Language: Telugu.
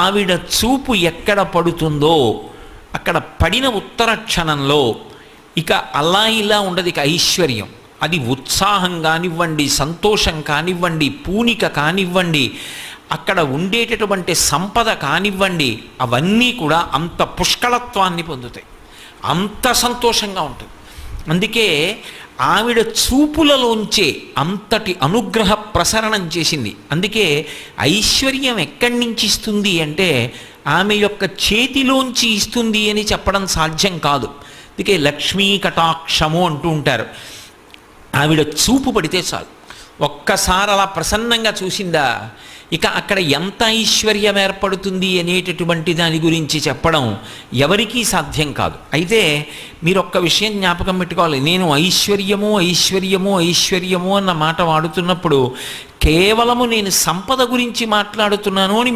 ఆవిడ చూపు ఎక్కడ పడుతుందో అక్కడ పడిన ఉత్తర క్షణంలో ఇక అలా ఇలా ఉండదు, ఇక ఐశ్వర్యం. అది ఉత్సాహం కానివ్వండి, సంతోషం కానివ్వండి, పూనిక కానివ్వండి, అక్కడ ఉండేటటువంటి సంపద కానివ్వండి, అవన్నీ కూడా అంత పుష్కళత్వాన్ని పొందుతాయి, అంత సంతోషంగా ఉంటుంది. అందుకే ఆవిడ చూపులలోంచే అంతటి అనుగ్రహ ప్రసరణం చేసింది. అందుకే ఐశ్వర్యం ఎక్కడి నుంచి ఇస్తుంది అంటే ఆమె యొక్క చేతిలోంచి ఇస్తుంది అని చెప్పడం సాధ్యం కాదు. అందుకే లక్ష్మీ కటాక్షము అంటూ ఉంటారు. ఆవిడ చూపు పడితే చాలు, ఒక్కసారి అలా ప్రసన్నంగా చూసిందా, ఇక అక్కడ ఎంత ఐశ్వర్యం ఏర్పడుతుంది అనేటటువంటి దాని గురించి చెప్పడం ఎవరికీ సాధ్యం కాదు. అయితే మీరు ఒక్క విషయం జ్ఞాపకం పెట్టుకోవాలి, నేను ఐశ్వర్యము ఐశ్వర్యము ఐశ్వర్యము అన్న మాట వాడుతున్నప్పుడు కేవలము నేను సంపద గురించి మాట్లాడుతున్నాను అని మీరు